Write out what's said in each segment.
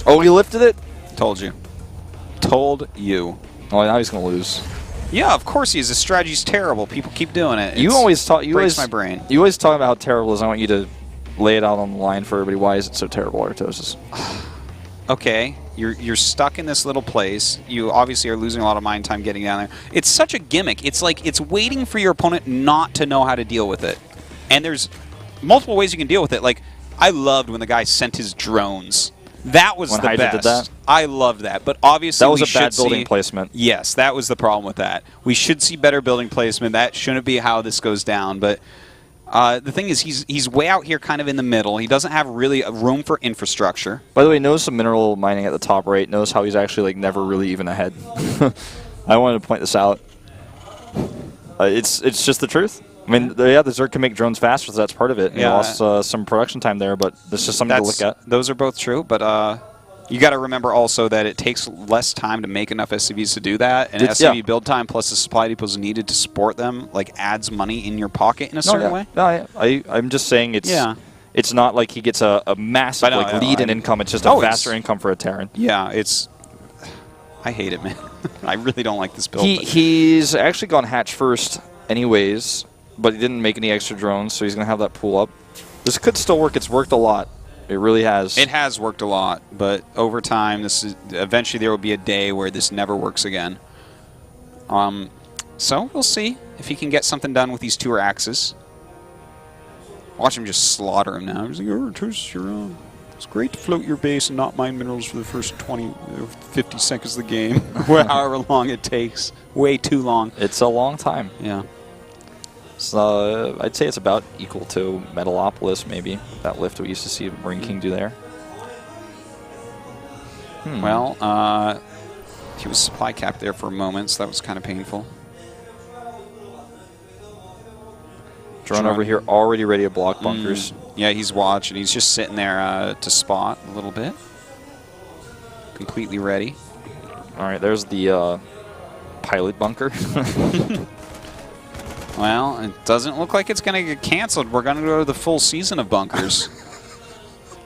Oh, he lifted it? Told you. Told you. Oh, now he's going to lose. Yeah, of course he is. His strategy's terrible. People keep doing it. You always talk. You breaks always my brain. You always talk about how terrible it is. I want you to lay it out on the line for everybody. Why is it so terrible, Artosis? Okay, you're stuck in this little place. You obviously are losing a lot of mind time getting down there. It's such a gimmick. It's like it's waiting for your opponent not to know how to deal with it. And there's multiple ways you can deal with it. Like, I loved when the guy sent his drones. That was when the Hydra best. did that? I loved that. But obviously that was a bad building placement. Yes, that was the problem with that. We should see better building placement. That shouldn't be how this goes down. But the thing is, he's way out here kind of in the middle. He doesn't have really a room for infrastructure. By the way, notice some mineral mining at the top right. Notice how he's actually like never really even ahead. I wanted to point this out. It's just the truth. I mean, yeah, the Zerg can make drones faster, so that's part of it. He lost some production time there, but that's just something to look at. Those are both true, but you got to remember also that it takes less time to make enough SCVs to do that, and SCV build time plus the supply depots needed to support them like adds money in your pocket in a certain way. No, I'm just saying it's not like he gets a massive lead in income. It's just a faster income for a Terran. Yeah, I hate it, man. I really don't like this build. He's actually gone hatch first anyways, but he didn't make any extra drones, so he's going to have that pool up. This could still work. It's worked a lot. It really has. It has worked a lot, but over time, eventually there will be a day where this never works again. So we'll see if he can get something done with these 2 axes. Watch him just slaughter him now. He's like, oh, it's great to float your base and not mine minerals for the first 20 or 50 seconds of the game, however long it takes. Way too long. It's a long time. Yeah. So I'd say it's about equal to Metalopolis, maybe. That lift we used to see Marine King do there. Well, he was supply capped there for a moment, so that was kind of painful. Drone over here already ready to block bunkers. Yeah, he's watching. He's just sitting there to spot a little bit. Completely ready. All right, there's the pilot bunker. Well, it doesn't look like it's going to get canceled. We're going to go to the full season of bunkers.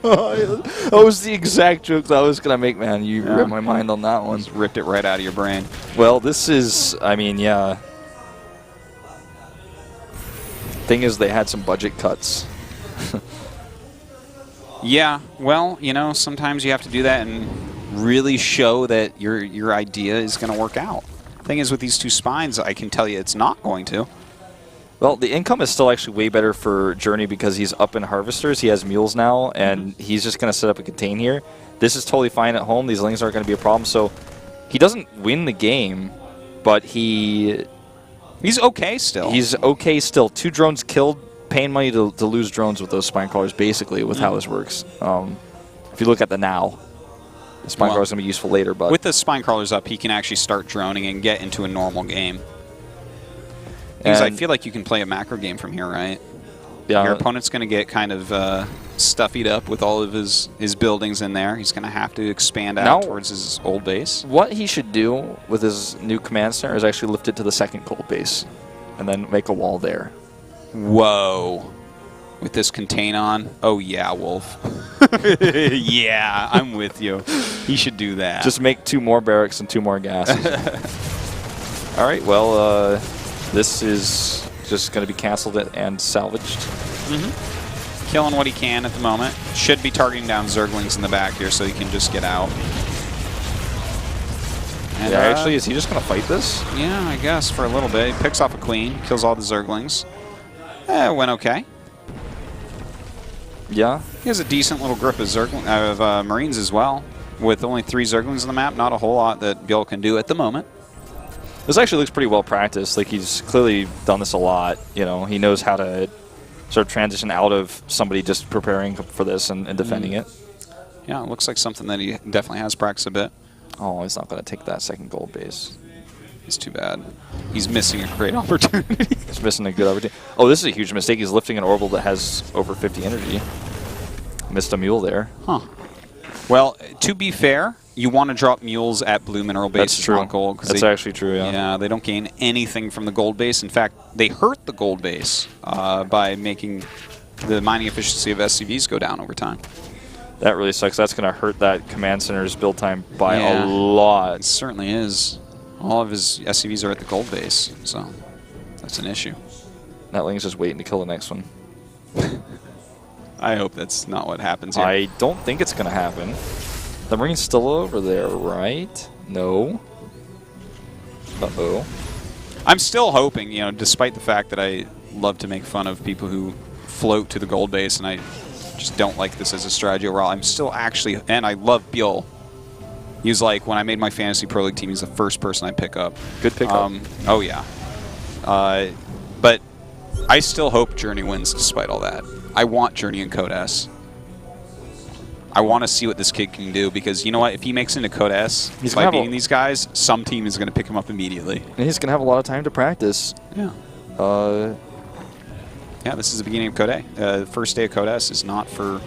That was the exact joke that I was going to make, man. You read my mind on that one. Just ripped it right out of your brain. Well, this is, I mean, yeah. Thing is, they had some budget cuts. Yeah, well, you know, sometimes you have to do that and really show that your idea is going to work out. Thing is, with these 2 spines, I can tell you it's not going to. Well, the income is still actually way better for Journey because he's up in Harvesters. He has mules now, and he's just going to set up a contain here. This is totally fine at home. These lings aren't going to be a problem. So he doesn't win the game, but he's okay still. He's okay still. 2 drones killed, paying money to lose drones with those spine crawlers, basically, with how this works. If you look at the now, the spine crawler is going to be useful later. But with the spine crawlers up, he can actually start droning and get into a normal game. Because I feel like you can play a macro game from here, right? Yeah. Your opponent's going to get kind of stuffied up with all of his buildings in there. He's going to have to expand out towards his old base. What he should do with his new command center is actually lift it to the 2nd gold base and then make a wall there. Whoa. With this contain on? Oh, yeah, Wolf. Yeah, I'm with you. He should do that. Just make 2 more barracks and 2 more gases. All right, well, this is just going to be canceled and salvaged. Killing what he can at the moment. Should be targeting down Zerglings in the back here so he can just get out. And, yeah, actually, is he just going to fight this? Yeah, I guess, for a little bit. He picks off a queen, kills all the Zerglings. It went okay. Yeah. He has a decent little grip of Marines as well. With only 3 Zerglings on the map, not a whole lot that ByuL can do at the moment. This actually looks pretty well practiced. Like, he's clearly done this a lot. You know, he knows how to sort of transition out of somebody just preparing for this and defending it. Yeah, it looks like something that he definitely has practiced a bit. Oh, he's not going to take that 2nd gold base. It's too bad. He's missing a great opportunity. He's missing a good opportunity. Oh, this is a huge mistake. He's lifting an orbital that has over 50 energy. Missed a mule there. Huh. Well, to be fair, you want to drop mules at blue mineral base. That's true. Not gold, That's actually true, yeah. Yeah, they don't gain anything from the gold base. In fact, they hurt the gold base by making the mining efficiency of SCVs go down over time. That really sucks. That's going to hurt that command center's build time by Yeah. a lot. It certainly is. All of his SCVs are at the gold base, so that's an issue. That Ling's just waiting to kill the next one. I hope that's not what happens here. I don't think it's going to happen. The Marine's still over there, right? No. Uh-oh. I'm still hoping, you know, despite the fact that I love to make fun of people who float to the gold base, and I just don't like this as a strategy overall. I'm still actually, and I love ByuL. He was like, when I made my Fantasy Pro League team, he's the first person I pick up. Good pickup. Oh, yeah. But I still hope Journey wins despite all that. I want Journey in Code S. I want to see what this kid can do because, you know what, if he makes it into Code S by beating these guys, some team is going to pick him up immediately. And he's going to have a lot of time to practice. Yeah. Yeah, this is the beginning of Code A. The first day of Code S is not for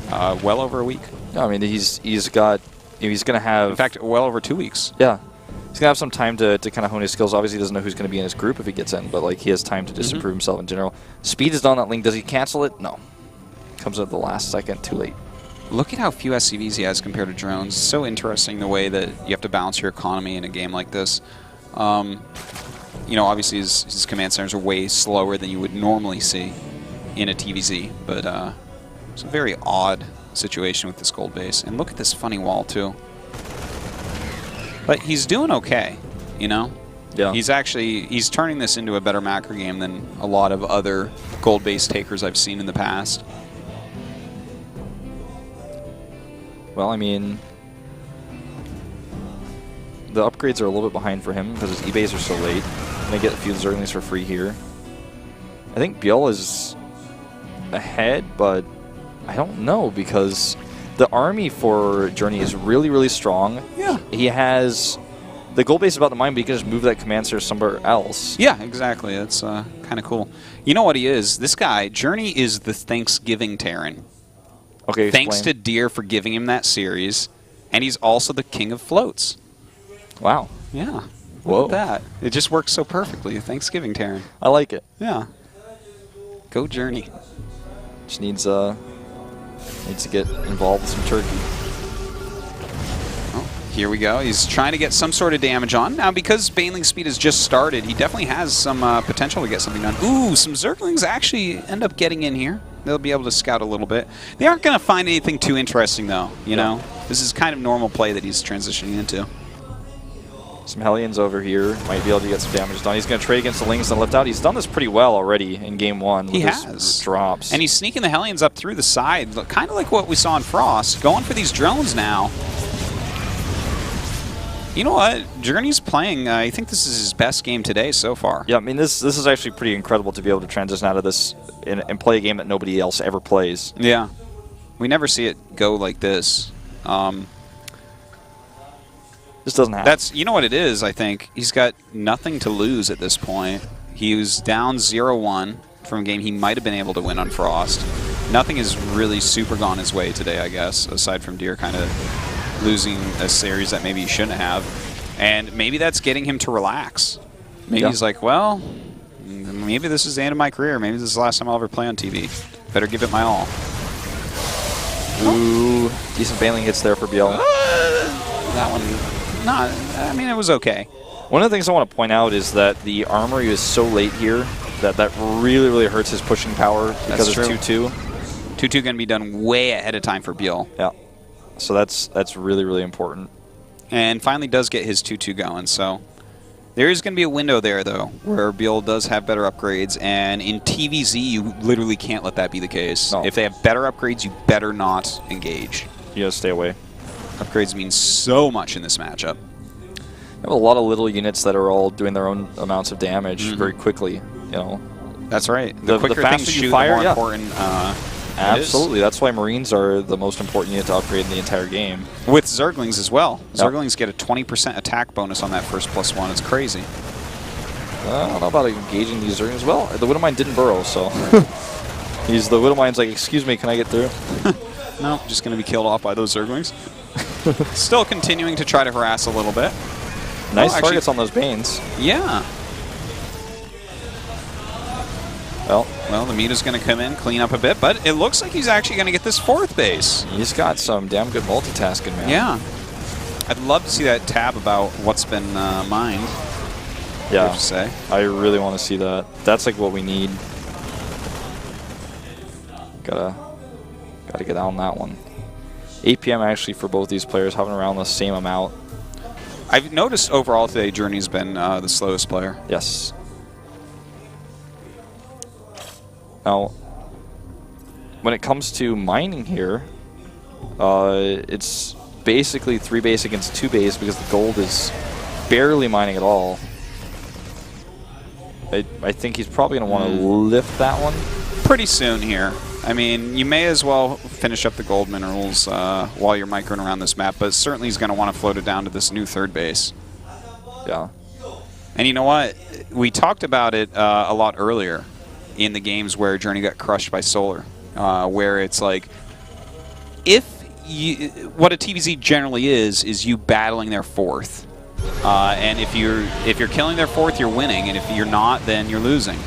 well over a week. No, I mean, he's going to have... In fact, well over 2 weeks. Yeah. He's going to have some time to kind of hone his skills. Obviously, he doesn't know who's going to be in his group if he gets in, but like he has time to just improve himself in general. Speed is on that Ling. Does he cancel it? No. Comes at the last second, too late. Look at how few SCVs he has compared to drones. It's so interesting the way that you have to balance your economy in a game like this. You know, obviously his command centers are way slower than you would normally see in a TVZ, but it's a very odd situation with this gold base. And look at this funny wall, too. But he's doing okay, you know? Yeah. He's turning this into a better macro game than a lot of other gold base takers I've seen in the past. Well, I mean, the upgrades are a little bit behind for him because his eBays are so late. They get a few Zerglings for free here. I think ByuL is ahead, but I don't know because the army for Journey is really, really strong. Yeah. He has... The gold base is about to mine, but he can just move that command center somewhere else. Yeah, exactly. That's kind of cool. You know what he is? This guy, Journey, is the Thanksgiving Terran. Okay, Thanks to explain. Deer for giving him that series, and he's also the king of floats. Wow. Yeah. Whoa. Look at that. It just works so perfectly. Thanksgiving Terran. I like it. Yeah. Go Journey. Just needs to get involved with some turkey. Oh, here we go. He's trying to get some sort of damage on. Now, because Baneling speed has just started, he definitely has some potential to get something done. Ooh, some Zerglings actually end up getting in here. They'll be able to scout a little bit. They aren't going to find anything too interesting, though. You know, this is kind of normal play that he's transitioning into. Some Hellions over here might be able to get some damage done. He's going to trade against the Lings and left out. He's done this pretty well already in game one. He with has. His drops. And he's sneaking the Hellions up through the side, kind of like what we saw in Frost. Going for these drones now. You know what? Journey's playing, I think this is his best game today so far. Yeah, I mean, this is actually pretty incredible to be able to transition out of this and play a game that nobody else ever plays. Yeah. We never see it go like this. This doesn't happen. You know what it is, I think? He's got nothing to lose at this point. He was down 0-1 from a game he might have been able to win on Frost. Nothing has really super gone his way today, I guess, aside from Deer kind of losing a series that maybe he shouldn't have. And maybe that's getting him to relax. Maybe he's like, well, maybe this is the end of my career. Maybe this is the last time I'll ever play on TV. Better give it my all. Ooh, decent Baneling hits there for ByuL. That one, not. I mean, it was okay. One of the things I want to point out is that the armory is so late here that really, really hurts his pushing power because it's 2-2. 2-2 going to be done way ahead of time for ByuL. Yeah. So that's really, really important. And finally does get his 2-2 going. So there is going to be a window there, though, where ByuL does have better upgrades. And in TVZ, you literally can't let that be the case. No. If they have better upgrades, you better not engage. You gotta stay away. Upgrades mean so much in this matchup. I have a lot of little units that are all doing their own amounts of damage very quickly. You know. That's right. The quicker faster things you shoot, fire, the more important Absolutely. That's why Marines are the most important unit to upgrade in the entire game. With Zerglings as well. Yep. Zerglings get a 20% attack bonus on that first +1. It's crazy. I don't know about engaging these Zerglings. Well, the Widowmine didn't burrow, so... the Widowmine's like, excuse me, can I get through? No, just going to be killed off by those Zerglings. Still continuing to try to harass a little bit. Nice actually, targets on those Banes. Yeah. Well, Well, the Muta's going to come in, clean up a bit, but it looks like he's actually going to get this 4th base. He's got some damn good multitasking, man. Yeah. I'd love to see that tab about what's been mined. Yeah. To say. I really want to see that. That's like what we need. Gotta get on that one. APM actually for both these players having around the same amount. I've noticed overall today Journey's been the slowest player. Yes. Now, when it comes to mining here, it's basically 3 base against 2 base because the gold is barely mining at all. I think he's probably going to want to lift that one. Pretty soon here. I mean, you may as well finish up the gold minerals while you're microing around this map, but certainly he's going to want to float it down to this new 3rd base. Yeah. And you know what? We talked about it a lot earlier in the games where Journey got crushed by Solar, where it's like, what a TVZ generally is you battling their 4th. And if you're killing their 4th, you're winning, and if you're not, then you're losing.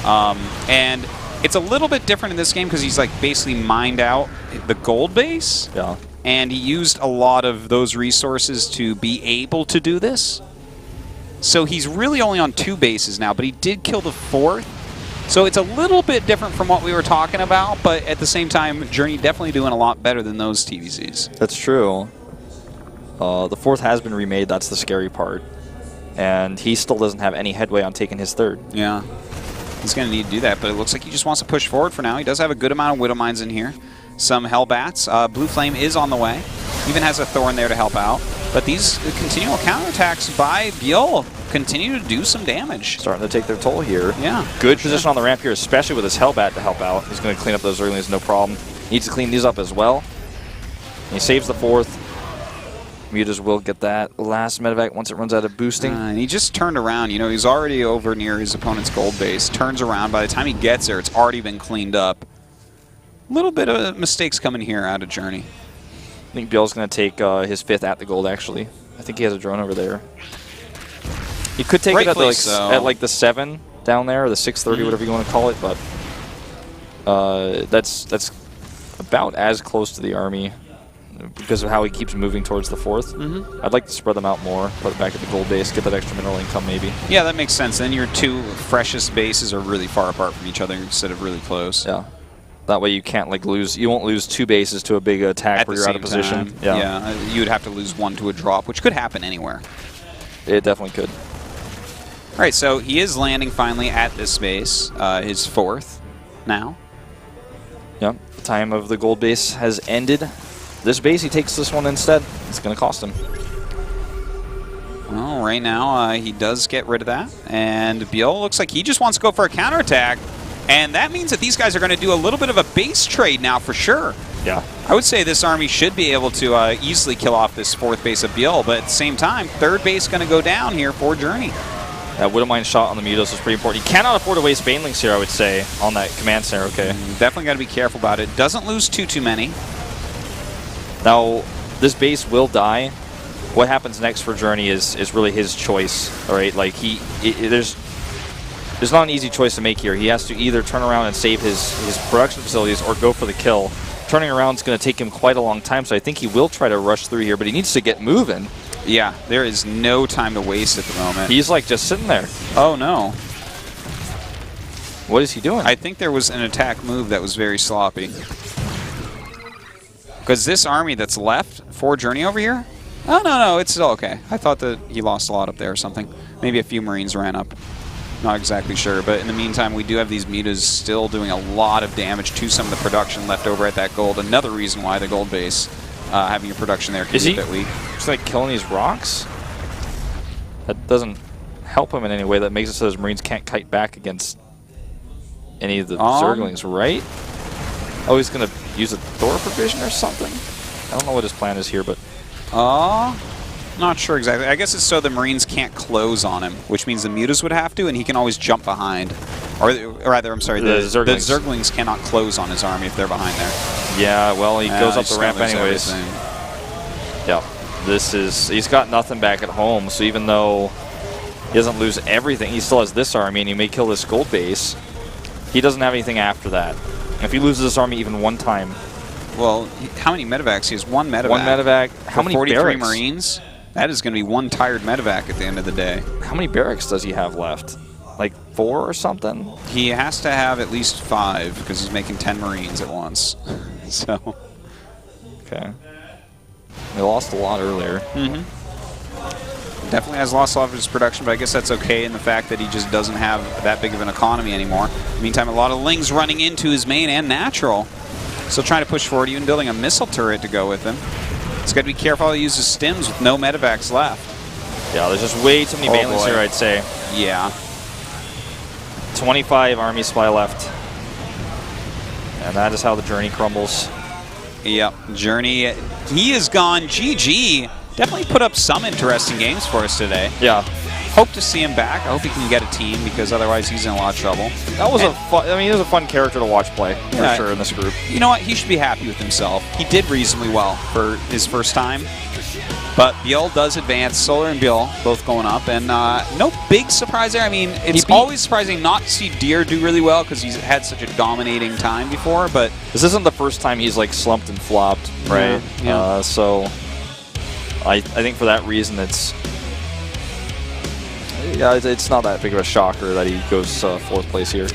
And it's a little bit different in this game because he's like basically mined out the gold base. Yeah. And he used a lot of those resources to be able to do this. So he's really only on 2 bases now, but he did kill the 4th. So it's a little bit different from what we were talking about, but at the same time, Journey definitely doing a lot better than those TVZs. That's true. The 4th has been remade, that's the scary part. And he still doesn't have any headway on taking his 3rd. Yeah. He's going to need to do that, but it looks like he just wants to push forward for now. He does have a good amount of Widow Mines in here. Some Hellbats. Blue Flame is on the way. Even has a Thorn there to help out. But these continual counterattacks by ByuL continue to do some damage. Starting to take their toll here. Yeah. Good position on the ramp here, especially with his Hellbat to help out. He's going to clean up those Zerglings, no problem. Needs to clean these up as well. He saves the 4th. Mutas will get that last medevac once it runs out of boosting. And he just turned around. You know, he's already over near his opponent's gold base. Turns around. By the time he gets there, it's already been cleaned up. A little bit of mistakes coming here out of Journey. I think ByuL's going to take his 5th at the gold, actually. I think he has a drone over there. He could take it at the 7 down there, or the 630, whatever you want to call it, but that's about as close to the army because of how he keeps moving towards the 4th. I'd like to spread them out more, put it back at the gold base, get that extra mineral income maybe. Yeah, that makes sense. Then your 2 freshest bases are really far apart from each other instead of really close. Yeah. That way you can't like lose. You won't lose 2 bases to a big attack where you're out of position. Yeah, you would have to lose 1 to a drop, which could happen anywhere. It definitely could. All right, so he is landing finally at this base, his 4th now. Yep, the time of the gold base has ended. This base, he takes this one instead. It's going to cost him. Well, right now he does get rid of that, and ByuL looks like he just wants to go for a counterattack. And that means that these guys are going to do a little bit of a base trade now for sure. Yeah. I would say this army should be able to easily kill off this 4th base of ByuL, but at the same time, 3rd base going to go down here for Journey. That Widowmine shot on the Mutos is pretty important. He cannot afford to waste Banelings here, I would say, on that command center, okay? Definitely got to be careful about it. Doesn't lose too many. Now, this base will die. What happens next for Journey is really his choice, all right? Like, there's not an easy choice to make here. He has to either turn around and save his production facilities or go for the kill. Turning around is going to take him quite a long time, so I think he will try to rush through here, but he needs to get moving. Yeah, there is no time to waste at the moment. He's like just sitting there. Oh, no. What is he doing? I think there was an attack move that was very sloppy. Because this army that's left for Journey over here, oh, no, it's still okay. I thought that he lost a lot up there or something. Maybe a few Marines ran up. Not exactly sure, but in the meantime, we do have these Mutas still doing a lot of damage to some of the production left over at that gold. Another reason why the gold base, having your production there, can be a bit weak. Just like killing these rocks? That doesn't help him in any way. That makes it so his Marines can't kite back against any of the Zerglings, right? Oh, he's going to use a Thor provision or something? I don't know what his plan is here, but... Not sure exactly. I guess it's so the Marines can't close on him, which means the Mutas would have to, and he can always jump behind. Or rather, I'm sorry, the Zerglings cannot close on his army if they're behind there. Yeah, well, he goes up the ramp anyways. Everything. Yeah, he's got nothing back at home, so even though he doesn't lose everything, he still has this army, and he may kill this gold base. He doesn't have anything after that. If he loses this army even one time. Well, how many medevacs? He has one medevac. One medevac. How many 43 barracks? Marines? That is going to be one tired medevac at the end of the day. How many barracks does he have left? Like 4 or something? He has to have at least 5 because he's making 10 Marines at once. So. Okay. They lost a lot earlier. Mm-hmm. Definitely has lost a lot of his production, but I guess that's okay in the fact that he just doesn't have that big of an economy anymore. Meantime, a lot of Lings running into his main and natural. Still trying to push forward, even building a missile turret to go with him. He's got to be careful how he uses stims with no medevacs left. Yeah, there's just way too many Bailey's here, I'd say. Yeah. 25 army supply left. And that is how the journey crumbles. Yep, Journey, he is gone. GG. Definitely put up some interesting games for us today. Yeah. Hope to see him back. I hope he can get a team because otherwise he's in a lot of trouble. That was a fun, I mean, he was a fun character to watch play, for sure, in this group. You know what? He should be happy with himself. He did reasonably well for his first time. But ByuL does advance. Solar and ByuL both going up. And no big surprise there. I mean, it's always surprising not to see Deer do really well because he's had such a dominating time before. But this isn't the first time he's like slumped and flopped, right? Yeah. So I think for that reason, it's not that big of a shocker that he goes 4th place here.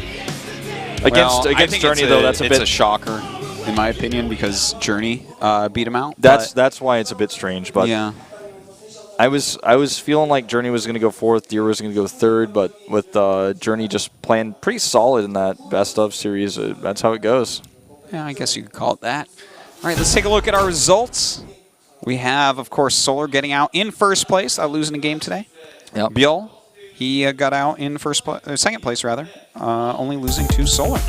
Against Journey, though, that's a shocker, in my opinion, because Journey beat him out. That's why it's a bit strange. But yeah, I was feeling like Journey was going to go 4th, Deer was going to go 3rd, but with Journey just playing pretty solid in that best of series, that's how it goes. Yeah, I guess you could call it that. All right, let's take a look at our results. We have, of course, Solar getting out in 1st place, losing a game today. Yep. ByuL, he got out in 2nd place, rather, only losing to Solar.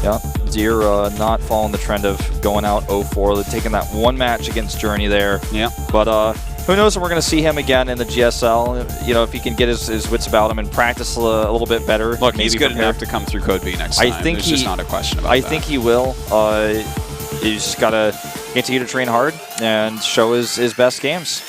Yeah, Deer not following the trend of going out 0-4. They're taking that one match against Journey there. Yeah. But who knows if we're going to see him again in the GSL. You know, if he can get his wits about him and practice a little bit better. Look, he's good enough to come through Code B next time. There's just not a question about that. I think he will. He's just got to continue to train hard and show his best games.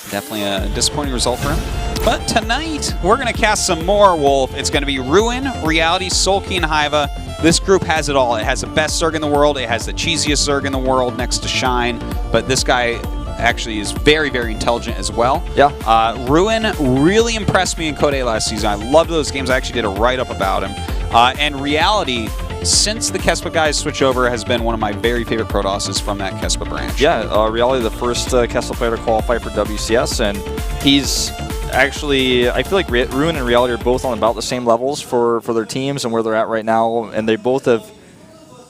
Definitely a disappointing result for him. But tonight, we're going to cast some more Wolf. It's going to be Ruin, Reality, Sulky, and Hiva. This group has it all. It has the best Zerg in the world. It has the cheesiest Zerg in the world next to Shine. But this guy actually is very, very intelligent as well. Yeah. Ruin really impressed me in Code A last season. I loved those games. I actually did a write-up about him. And Reality, since the Kespa guys switch over, has been one of my very favorite Protosses from that Kespa branch. Yeah, Reality, the first Kespa player to qualify for WCS, and he's actually, I feel like Ruin and Reality are both on about the same levels for their teams and where they're at right now, and they both have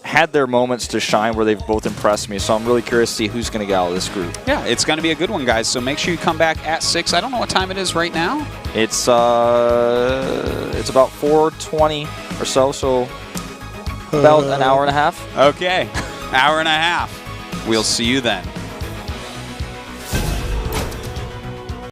had their moments to shine where they've both impressed me, so I'm really curious to see who's going to get out of this group. Yeah, it's going to be a good one, guys, so make sure you come back at 6. I don't know what time it is right now. It's about 4:20 or so about an hour and a half. Okay, hour and a half. We'll see you then.